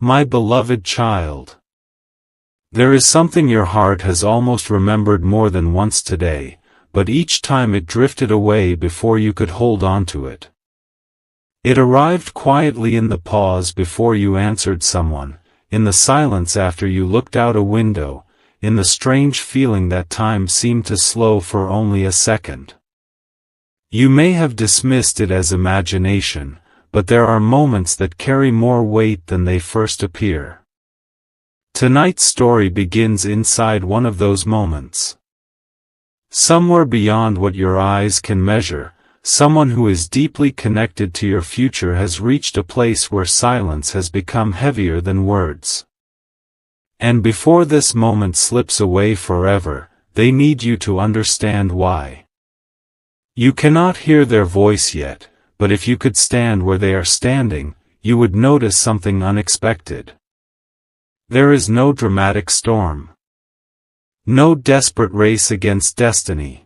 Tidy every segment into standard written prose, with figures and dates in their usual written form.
My beloved child. There is something your heart has almost remembered more than once today, but each time it drifted away before you could hold on to it. It arrived quietly in the pause before you answered someone, in the silence after you looked out a window, in the strange feeling that time seemed to slow for only a second. You may have dismissed it as imagination, but there are moments that carry more weight than they first appear. Tonight's story begins inside one of those moments. Somewhere beyond what your eyes can measure, someone who is deeply connected to your future has reached a place where silence has become heavier than words. And before this moment slips away forever, they need you to understand why. You cannot hear their voice yet, but if you could stand where they are standing, you would notice something unexpected. There is no dramatic storm. No desperate race against destiny.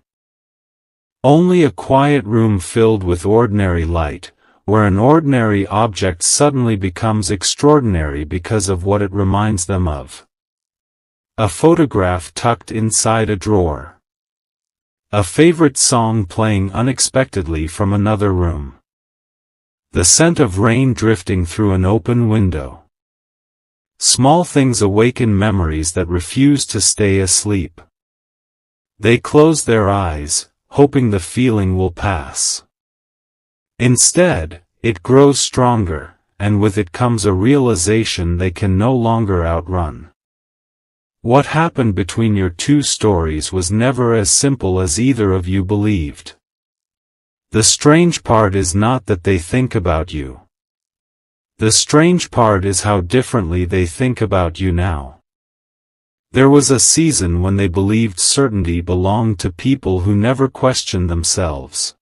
Only a quiet room filled with ordinary light, where an ordinary object suddenly becomes extraordinary because of what it reminds them of. A photograph tucked inside a drawer. A favorite song playing unexpectedly from another room. The scent of rain drifting through an open window. Small things awaken memories that refuse to stay asleep. They close their eyes, hoping the feeling will pass. Instead, it grows stronger, and with it comes a realization they can no longer outrun. What happened between your two stories was never as simple as either of you believed. The strange part is not that they think about you. The strange part is how differently they think about you now. There was a season when they believed certainty belonged to people who never questioned themselves.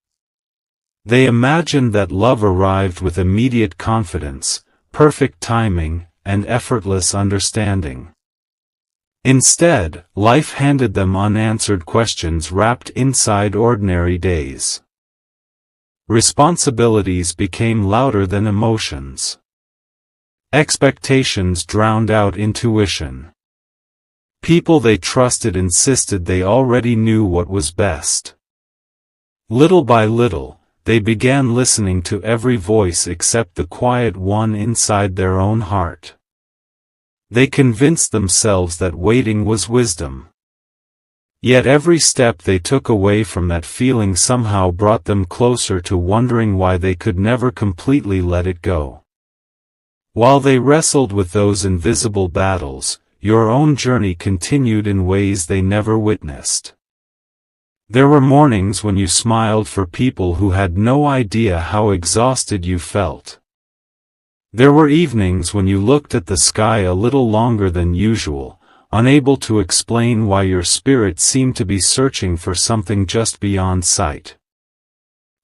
They imagined that love arrived with immediate confidence, perfect timing, and effortless understanding. Instead, life handed them unanswered questions wrapped inside ordinary days. Responsibilities became louder than emotions. Expectations drowned out intuition. People they trusted insisted they already knew what was best. Little by little, they began listening to every voice except the quiet one inside their own heart. They convinced themselves that waiting was wisdom. Yet every step they took away from that feeling somehow brought them closer to wondering why they could never completely let it go. While they wrestled with those invisible battles, your own journey continued in ways they never witnessed. There were mornings when you smiled for people who had no idea how exhausted you felt. There were evenings when you looked at the sky a little longer than usual, unable to explain why your spirit seemed to be searching for something just beyond sight.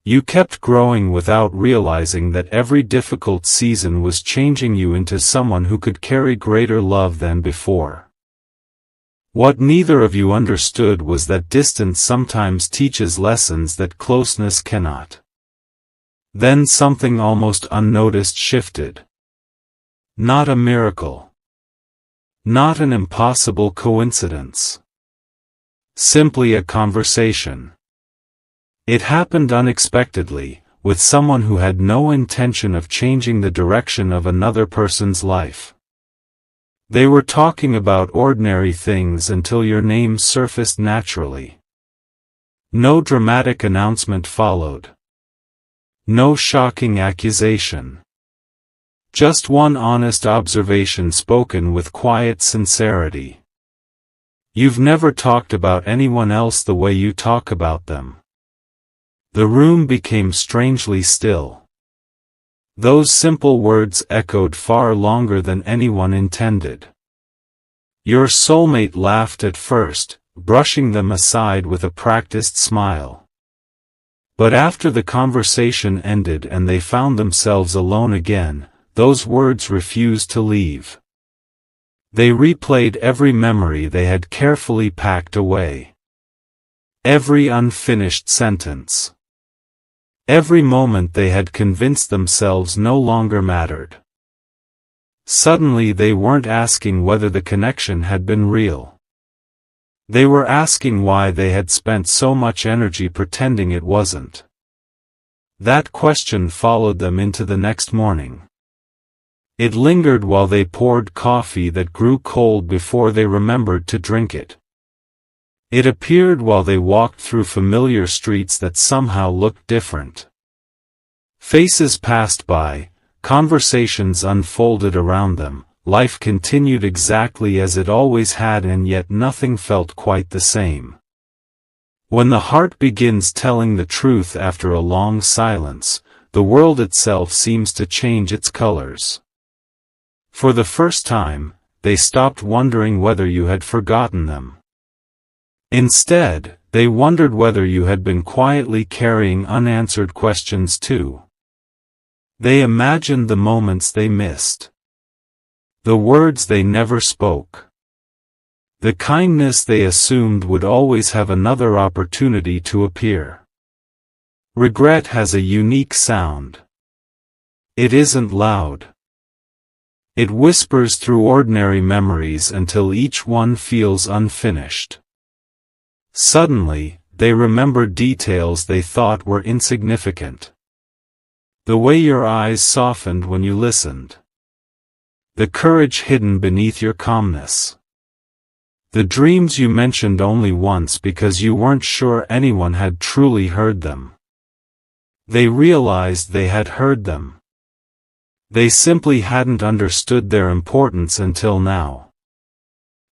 You kept growing without realizing that every difficult season was changing you into someone who could carry greater love than before. What neither of you understood was that distance sometimes teaches lessons that closeness cannot. Then something almost unnoticed shifted. Not a miracle. Not an impossible coincidence. Simply a conversation. It happened unexpectedly, with someone who had no intention of changing the direction of another person's life. They were talking about ordinary things until your name surfaced naturally. No dramatic announcement followed. No shocking accusation. Just one honest observation spoken with quiet sincerity. You've never talked about anyone else the way you talk about them. The room became strangely still. Those simple words echoed far longer than anyone intended. Your soulmate laughed at first, brushing them aside with a practiced smile. But after the conversation ended and they found themselves alone again, those words refused to leave. They replayed every memory they had carefully packed away. Every unfinished sentence. Every moment they had convinced themselves no longer mattered. Suddenly they weren't asking whether the connection had been real. They were asking why they had spent so much energy pretending it wasn't. That question followed them into the next morning. It lingered while they poured coffee that grew cold before they remembered to drink it. It appeared while they walked through familiar streets that somehow looked different. Faces passed by, conversations unfolded around them, life continued exactly as it always had, and yet nothing felt quite the same. When the heart begins telling the truth after a long silence, the world itself seems to change its colors. For the first time, they stopped wondering whether you had forgotten them. Instead, they wondered whether you had been quietly carrying unanswered questions too. They imagined the moments they missed. The words they never spoke. The kindness they assumed would always have another opportunity to appear. Regret has a unique sound. It isn't loud. It whispers through ordinary memories until each one feels unfinished. Suddenly, they remember details they thought were insignificant. The way your eyes softened when you listened. The courage hidden beneath your calmness. The dreams you mentioned only once because you weren't sure anyone had truly heard them. They realized they had heard them. They simply hadn't understood their importance until now.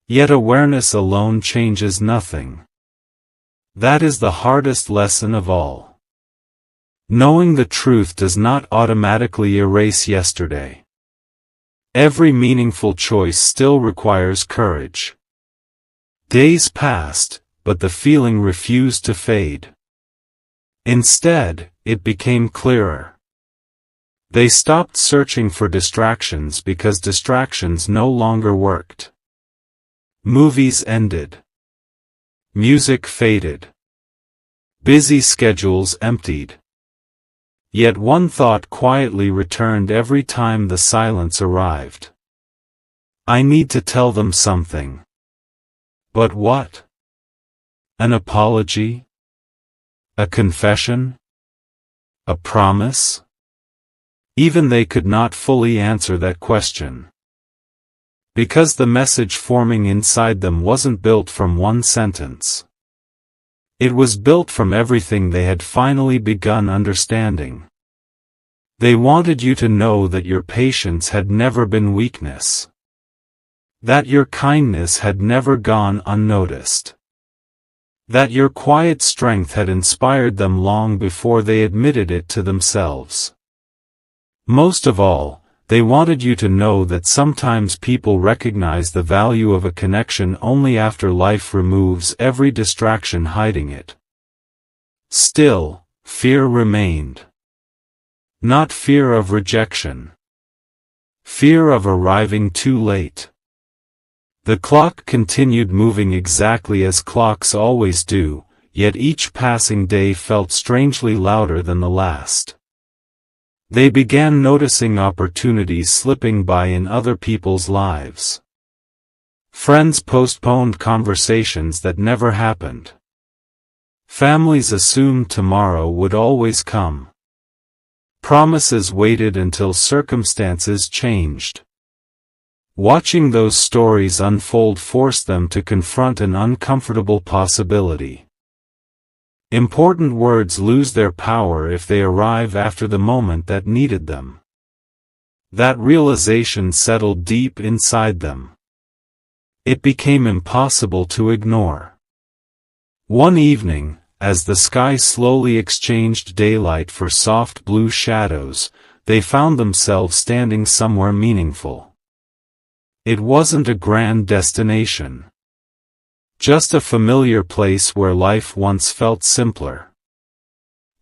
Yet awareness alone changes nothing. That is the hardest lesson of all. Knowing the truth does not automatically erase yesterday. Every meaningful choice still requires courage. Days passed, but the feeling refused to fade. Instead, it became clearer. They stopped searching for distractions because distractions no longer worked. Movies ended. Music faded. Busy schedules emptied. Yet one thought quietly returned every time the silence arrived. I need to tell them something. But what? An apology? A confession? A promise? Even they could not fully answer that question. Because the message forming inside them wasn't built from one sentence. It was built from everything they had finally begun understanding. They wanted you to know that your patience had never been weakness. That your kindness had never gone unnoticed. That your quiet strength had inspired them long before they admitted it to themselves. Most of all, they wanted you to know that sometimes people recognize the value of a connection only after life removes every distraction hiding it. Still, fear remained. Not fear of rejection. Fear of arriving too late. The clock continued moving exactly as clocks always do, yet each passing day felt strangely louder than the last. They began noticing opportunities slipping by in other people's lives. Friends postponed conversations that never happened. Families assumed tomorrow would always come. Promises waited until circumstances changed. Watching those stories unfold forced them to confront an uncomfortable possibility. Important words lose their power if they arrive after the moment that needed them. That realization settled deep inside them. It became impossible to ignore. One evening, as the sky slowly exchanged daylight for soft blue shadows, they found themselves standing somewhere meaningful. It wasn't a grand destination. Just a familiar place where life once felt simpler.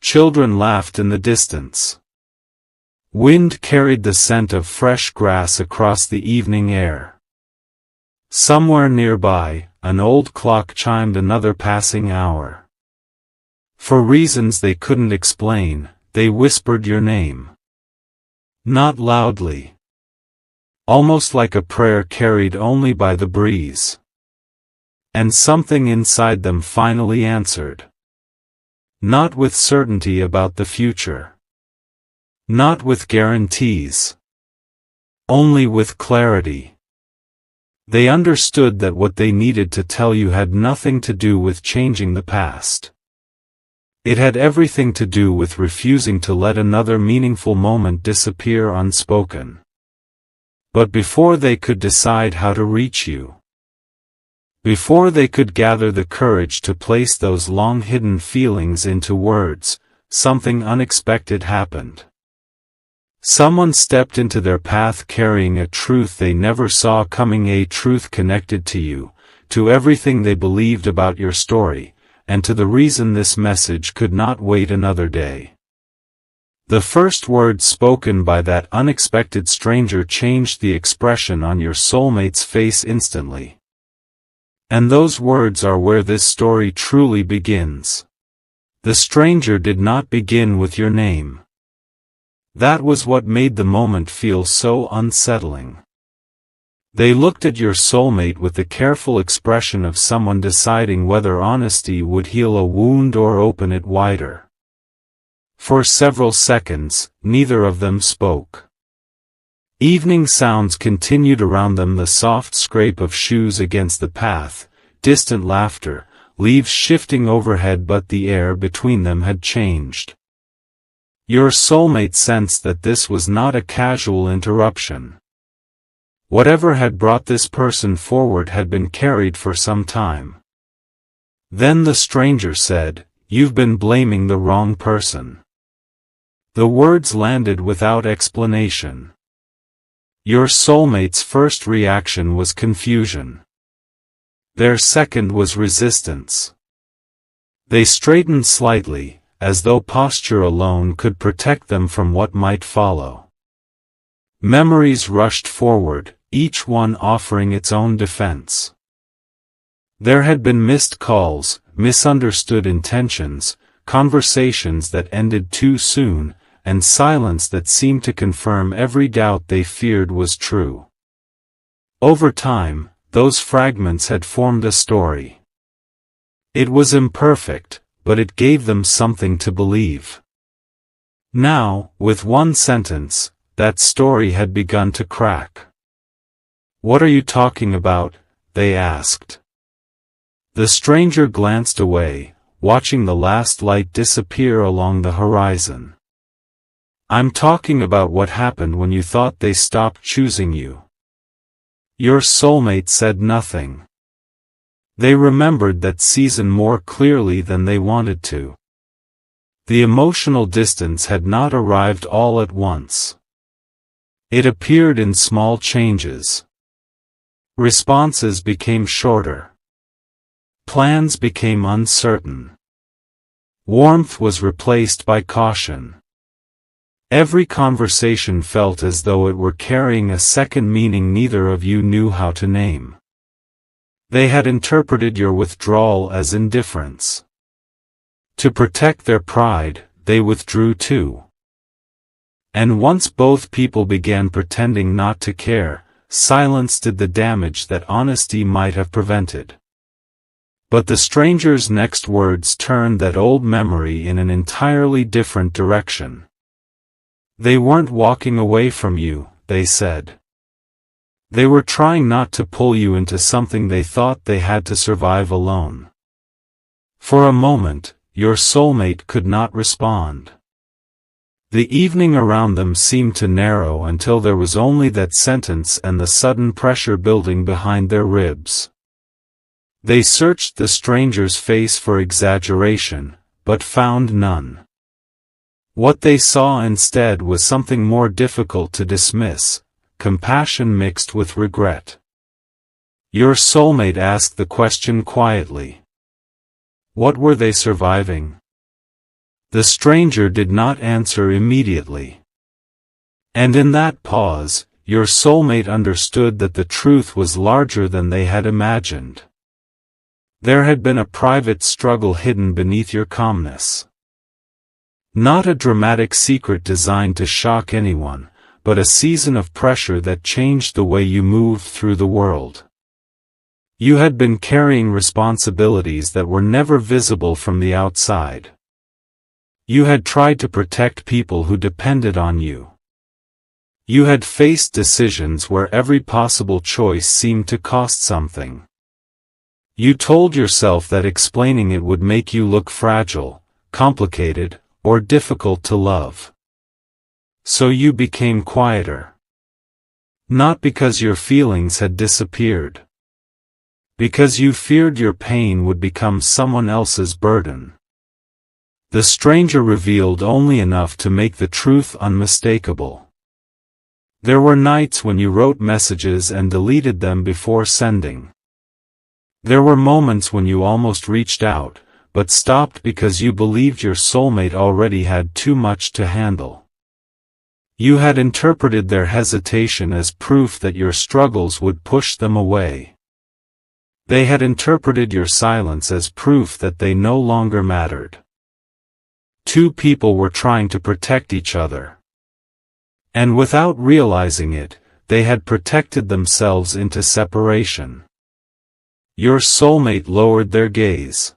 Children laughed in the distance. Wind carried the scent of fresh grass across the evening air. Somewhere nearby, an old clock chimed another passing hour. For reasons they couldn't explain, they whispered your name. Not loudly. almost like a prayer carried only by the breeze. And something inside them finally answered. Not with certainty about the future. Not with guarantees. Only with clarity. They understood that what they needed to tell you had nothing to do with changing the past. It had everything to do with refusing to let another meaningful moment disappear unspoken. But before they could decide how to reach you, before they could gather the courage to place those long-hidden feelings into words, something unexpected happened. Someone stepped into their path carrying a truth they never saw coming, a truth connected to you, to everything they believed about your story, and to the reason this message could not wait another day. The first words spoken by that unexpected stranger changed the expression on your soulmate's face instantly. And those words are where this story truly begins. The stranger did not begin with your name. That was what made the moment feel so unsettling. They looked at your soulmate with the careful expression of someone deciding whether honesty would heal a wound or open it wider. For several seconds, neither of them spoke. Evening sounds continued around them, the soft scrape of shoes against the path, distant laughter, leaves shifting overhead, but the air between them had changed. Your soulmate sensed that this was not a casual interruption. Whatever had brought this person forward had been carried for some time. Then the stranger said, "You've been blaming the wrong person." The words landed without explanation. Your soulmate's first reaction was confusion. Their second was resistance. They straightened slightly, as though posture alone could protect them from what might follow. Memories rushed forward, each one offering its own defense. There had been missed calls, misunderstood intentions, conversations that ended too soon, and silence that seemed to confirm every doubt they feared was true. Over time, those fragments had formed a story. It was imperfect, but it gave them something to believe. Now, with one sentence, that story had begun to crack. "What are you talking about?" they asked. The stranger glanced away, watching the last light disappear along the horizon. "I'm talking about what happened when you thought they stopped choosing you." Your soulmate said nothing. They remembered that season more clearly than they wanted to. The emotional distance had not arrived all at once. It appeared in small changes. Responses became shorter. Plans became uncertain. Warmth was replaced by caution. Every conversation felt as though it were carrying a second meaning neither of you knew how to name. They had interpreted your withdrawal as indifference. To protect their pride, they withdrew too. And once both people began pretending not to care, silence did the damage that honesty might have prevented. But the stranger's next words turned that old memory in an entirely different direction. They weren't walking away from you, they said. They were trying not to pull you into something they thought they had to survive alone. For a moment, your soulmate could not respond. The evening around them seemed to narrow until there was only that sentence and the sudden pressure building behind their ribs. They searched the stranger's face for exaggeration, but found none. What they saw instead was something more difficult to dismiss, compassion mixed with regret. Your soulmate asked the question quietly. What were they surviving? The stranger did not answer immediately. And in that pause, your soulmate understood that the truth was larger than they had imagined. There had been a private struggle hidden beneath your calmness. Not a dramatic secret designed to shock anyone, but a season of pressure that changed the way you moved through the world. You had been carrying responsibilities that were never visible from the outside. You had tried to protect people who depended on you. You had faced decisions where every possible choice seemed to cost something. You told yourself that explaining it would make you look fragile, complicated, or difficult to love. So you became quieter. Not because your feelings had disappeared. Because you feared your pain would become someone else's burden. The stranger revealed only enough to make the truth unmistakable. There were nights when you wrote messages and deleted them before sending. There were moments when you almost reached out, but stopped because you believed your soulmate already had too much to handle. You had interpreted their hesitation as proof that your struggles would push them away. They had interpreted your silence as proof that they no longer mattered. Two people were trying to protect each other. And without realizing it, they had protected themselves into separation. Your soulmate lowered their gaze.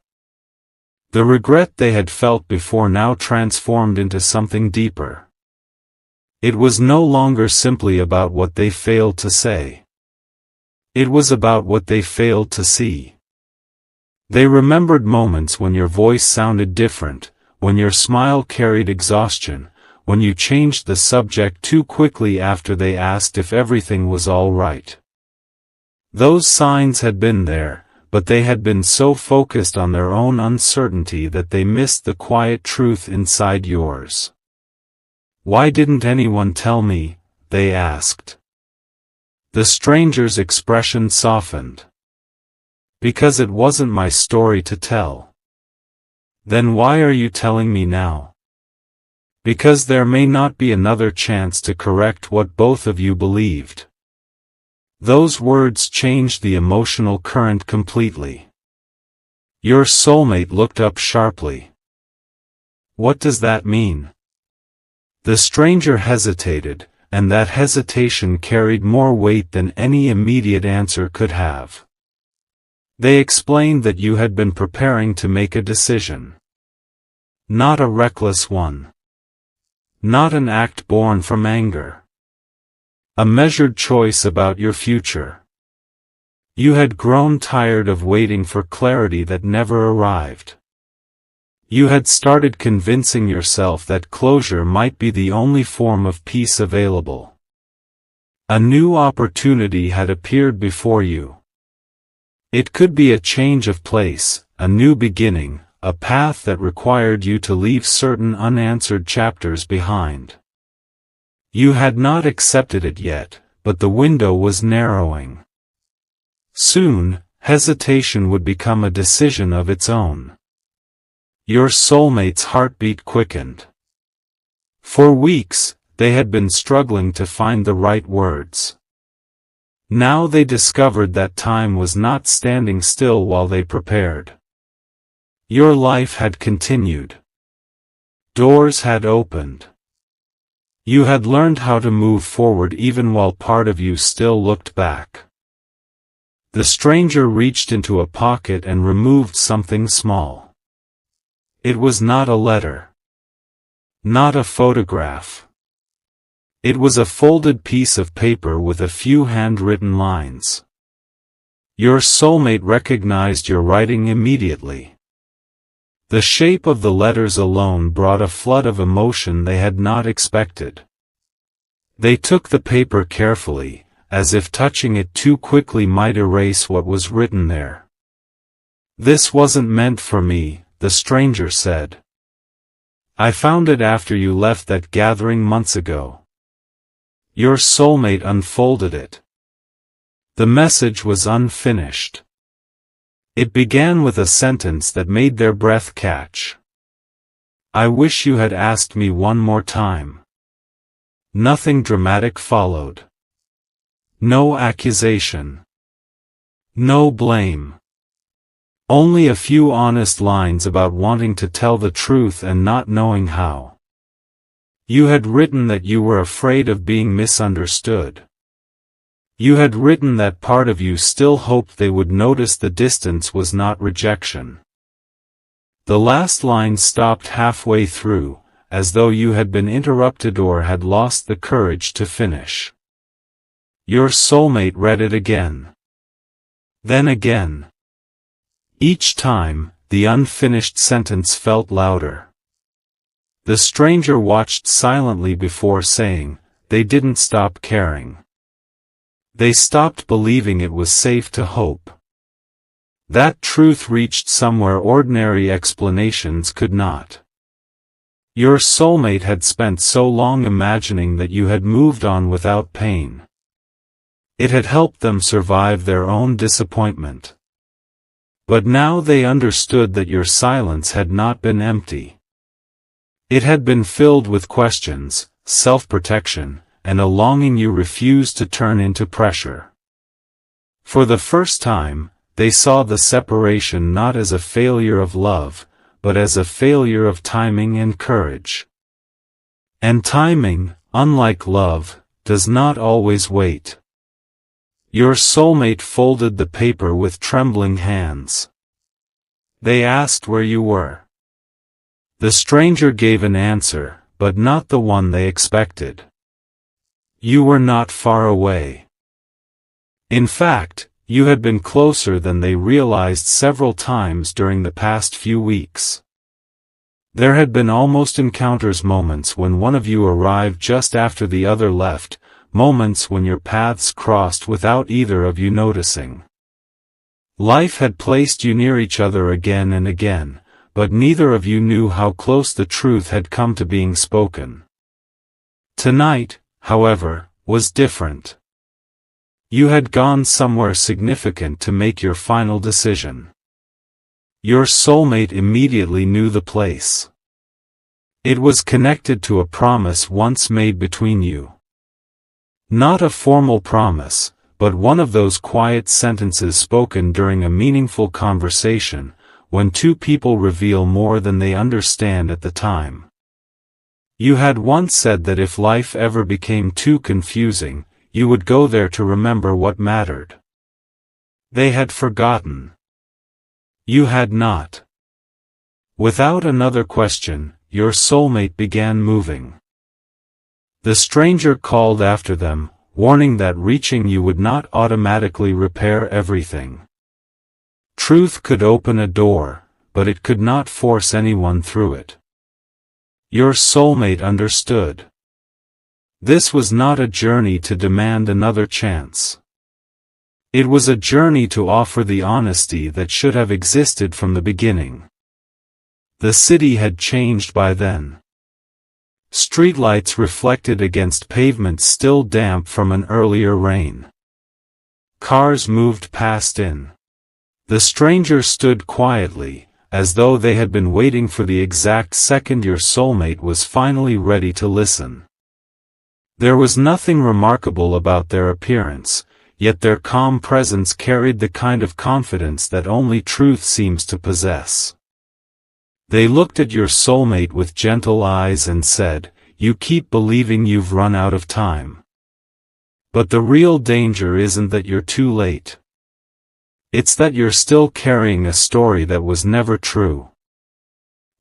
The regret they had felt before now transformed into something deeper. It was no longer simply about what they failed to say. It was about what they failed to see. They remembered moments when your voice sounded different, when your smile carried exhaustion, when you changed the subject too quickly after they asked if everything was all right. Those signs had been there, but they had been so focused on their own uncertainty that they missed the quiet truth inside yours. Why didn't anyone tell me? They asked. The stranger's expression softened. Because it wasn't my story to tell. Then why are you telling me now? Because there may not be another chance to correct what both of you believed. Those words changed the emotional current completely. Your soulmate looked up sharply. What does that mean? The stranger hesitated, and that hesitation carried more weight than any immediate answer could have. They explained that you had been preparing to make a decision. Not a reckless one. Not an act born from anger. A measured choice about your future. You had grown tired of waiting for clarity that never arrived. You had started convincing yourself that closure might be the only form of peace available. A new opportunity had appeared before you. It could be a change of place, a new beginning, a path that required you to leave certain unanswered chapters behind. You had not accepted it yet, but the window was narrowing. Soon, hesitation would become a decision of its own. Your soulmate's heartbeat quickened. For weeks, they had been struggling to find the right words. Now they discovered that time was not standing still while they prepared. Your life had continued. Doors had opened. You had learned how to move forward even while part of you still looked back. The stranger reached into a pocket and removed something small. It was not a letter. Not a photograph. It was a folded piece of paper with a few handwritten lines. Your soulmate recognized your writing immediately. The shape of the letters alone brought a flood of emotion they had not expected. They took the paper carefully, as if touching it too quickly might erase what was written there. This wasn't meant for me, the stranger said. I found it after you left that gathering months ago. Your soulmate unfolded it. The message was unfinished. It began with a sentence that made their breath catch. I wish you had asked me one more time. Nothing dramatic followed. No accusation. No blame. Only a few honest lines about wanting to tell the truth and not knowing how. You had written that you were afraid of being misunderstood. You had written that part of you still hoped they would notice the distance was not rejection. The last line stopped halfway through, as though you had been interrupted or had lost the courage to finish. Your soulmate read it again. Then again. Each time, the unfinished sentence felt louder. The stranger watched silently before saying, "They didn't stop caring. They stopped believing it was safe to hope." That truth reached somewhere ordinary explanations could not. Your soulmate had spent so long imagining that you had moved on without pain. It had helped them survive their own disappointment. But now they understood that your silence had not been empty. It had been filled with questions, self-protection, and a longing you refused to turn into pressure. For the first time, they saw the separation not as a failure of love, but as a failure of timing and courage. And timing, unlike love, does not always wait. Your soulmate folded the paper with trembling hands. They asked where you were. The stranger gave an answer, but not the one they expected. You were not far away. In fact, you had been closer than they realized several times during the past few weeks. There had been almost encounters, moments when one of you arrived just after the other left, moments when your paths crossed without either of you noticing. Life had placed you near each other again and again, but neither of you knew how close the truth had come to being spoken. Tonight, however, was different. You had gone somewhere significant to make your final decision. Your soulmate immediately knew the place. It was connected to a promise once made between you. Not a formal promise, but one of those quiet sentences spoken during a meaningful conversation, when two people reveal more than they understand at the time. You had once said that if life ever became too confusing, you would go there to remember what mattered. They had forgotten. You had not. Without another question, your soulmate began moving. The stranger called after them, warning that reaching you would not automatically repair everything. Truth could open a door, but it could not force anyone through it. Your soulmate understood. This was not a journey to demand another chance. It was a journey to offer the honesty that should have existed from the beginning. The city had changed by then. Streetlights reflected against pavement still damp from an earlier rain. Cars moved past in. The stranger stood quietly, as though they had been waiting for the exact second your soulmate was finally ready to listen. There was nothing remarkable about their appearance, yet their calm presence carried the kind of confidence that only truth seems to possess. They looked at your soulmate with gentle eyes and said, "You keep believing you've run out of time. But the real danger isn't that you're too late. It's that you're still carrying a story that was never true."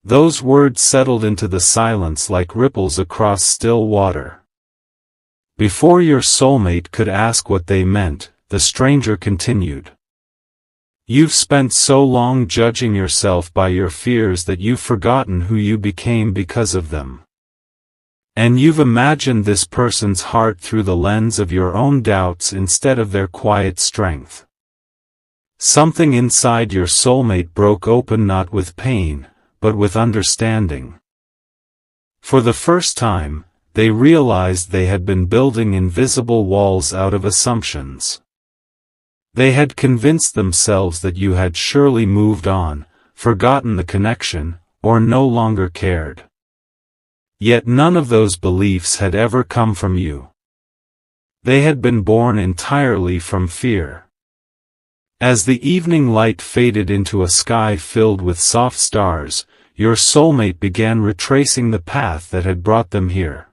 Those words settled into the silence like ripples across still water. Before your soulmate could ask what they meant, the stranger continued. "You've spent so long judging yourself by your fears that you've forgotten who you became because of them. And you've imagined this person's heart through the lens of your own doubts instead of their quiet strength." Something inside your soulmate broke open, not with pain, but with understanding. For the first time, they realized they had been building invisible walls out of assumptions. They had convinced themselves that you had surely moved on, forgotten the connection, or no longer cared. Yet none of those beliefs had ever come from you. They had been born entirely from fear. As the evening light faded into a sky filled with soft stars, your soulmate began retracing the path that had brought them here.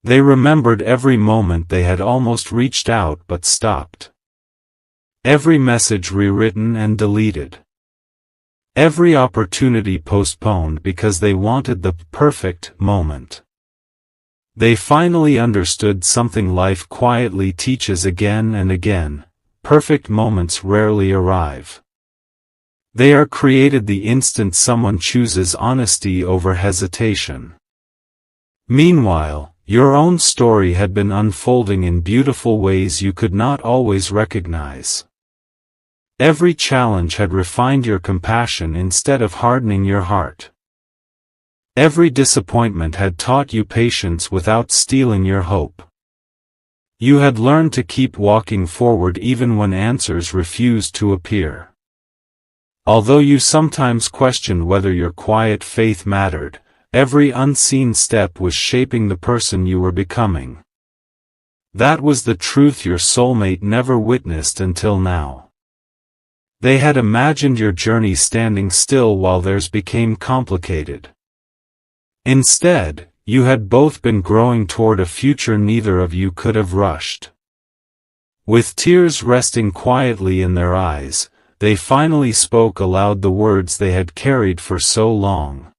They remembered every moment they had almost reached out but stopped. Every message rewritten and deleted. Every opportunity postponed because they wanted the perfect moment. They finally understood something life quietly teaches again and again: perfect moments rarely arrive. They are created the instant someone chooses honesty over hesitation. Meanwhile, your own story had been unfolding in beautiful ways you could not always recognize. Every challenge had refined your compassion instead of hardening your heart. Every disappointment had taught you patience without stealing your hope. You had learned to keep walking forward even when answers refused to appear. Although you sometimes questioned whether your quiet faith mattered, every unseen step was shaping the person you were becoming. That was the truth your soulmate never witnessed until now. They had imagined your journey standing still while theirs became complicated. Instead, you had both been growing toward a future neither of you could have rushed. With tears resting quietly in their eyes, they finally spoke aloud the words they had carried for so long.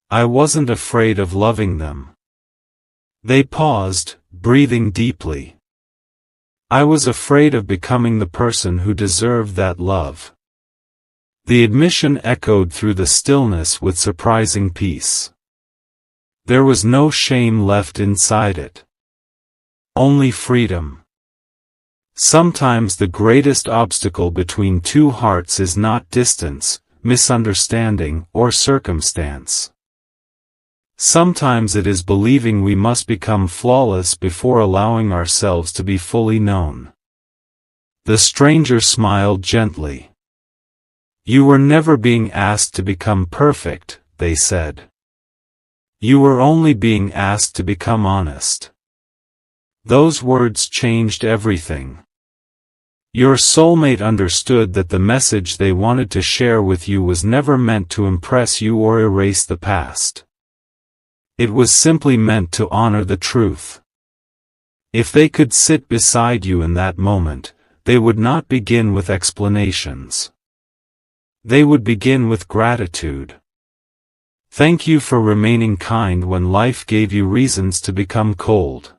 I wasn't afraid of loving them. They paused, breathing deeply. I was afraid of becoming the person who deserved that love. The admission echoed through the stillness with surprising peace. There was no shame left inside it. Only freedom. Sometimes the greatest obstacle between two hearts is not distance, misunderstanding, or circumstance. Sometimes it is believing we must become flawless before allowing ourselves to be fully known. The stranger smiled gently. You were never being asked to become perfect, they said. You were only being asked to become honest. Those words changed everything. Your soulmate understood that the message they wanted to share with you was never meant to impress you or erase the past. It was simply meant to honor the truth. If they could sit beside you in that moment, they would not begin with explanations. They would begin with gratitude. Thank you for remaining kind when life gave you reasons to become cold.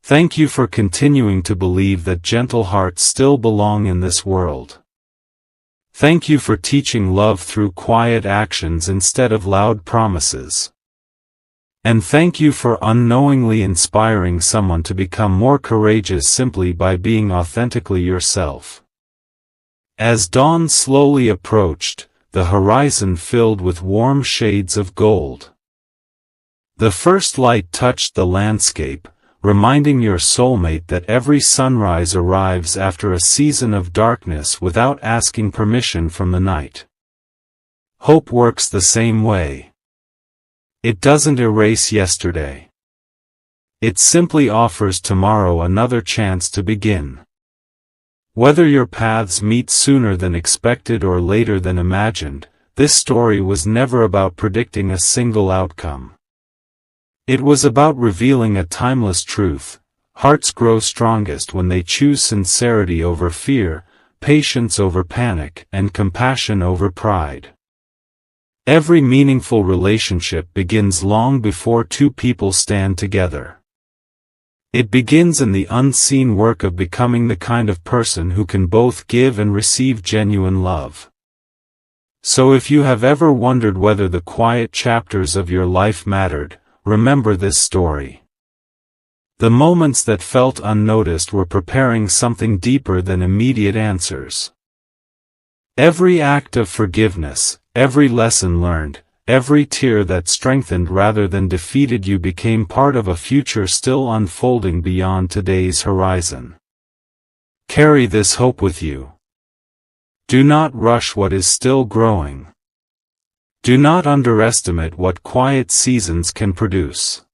Thank you for continuing to believe that gentle hearts still belong in this world. Thank you for teaching love through quiet actions instead of loud promises. And thank you for unknowingly inspiring someone to become more courageous simply by being authentically yourself. As dawn slowly approached, the horizon filled with warm shades of gold. The first light touched the landscape, reminding your soulmate that every sunrise arrives after a season of darkness without asking permission from the night. Hope works the same way. It doesn't erase yesterday. It simply offers tomorrow another chance to begin. Whether your paths meet sooner than expected or later than imagined, this story was never about predicting a single outcome. It was about revealing a timeless truth: hearts grow strongest when they choose sincerity over fear, patience over panic, and compassion over pride. Every meaningful relationship begins long before two people stand together. It begins in the unseen work of becoming the kind of person who can both give and receive genuine love. So if you have ever wondered whether the quiet chapters of your life mattered, remember this story. The moments that felt unnoticed were preparing something deeper than immediate answers. Every act of forgiveness, every lesson learned, every tear that strengthened rather than defeated you became part of a future still unfolding beyond today's horizon. Carry this hope with you. Do not rush what is still growing. Do not underestimate what quiet seasons can produce.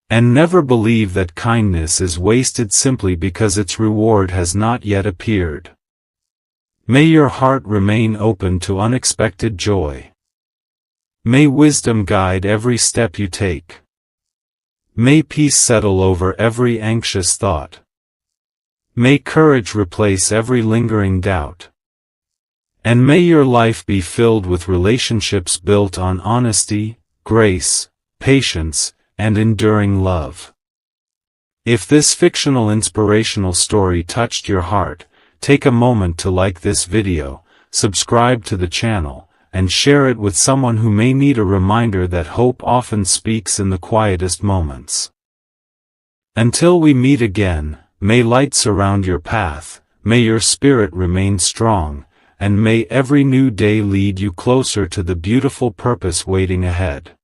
And never believe that kindness is wasted simply because its reward has not yet appeared. May your heart remain open to unexpected joy. May wisdom guide every step you take. May peace settle over every anxious thought. May courage replace every lingering doubt. And may your life be filled with relationships built on honesty, grace, patience, and enduring love. If this fictional inspirational story touched your heart, take a moment to like this video, subscribe to the channel, and share it with someone who may need a reminder that hope often speaks in the quietest moments. Until we meet again, may light surround your path, may your spirit remain strong, and may every new day lead you closer to the beautiful purpose waiting ahead.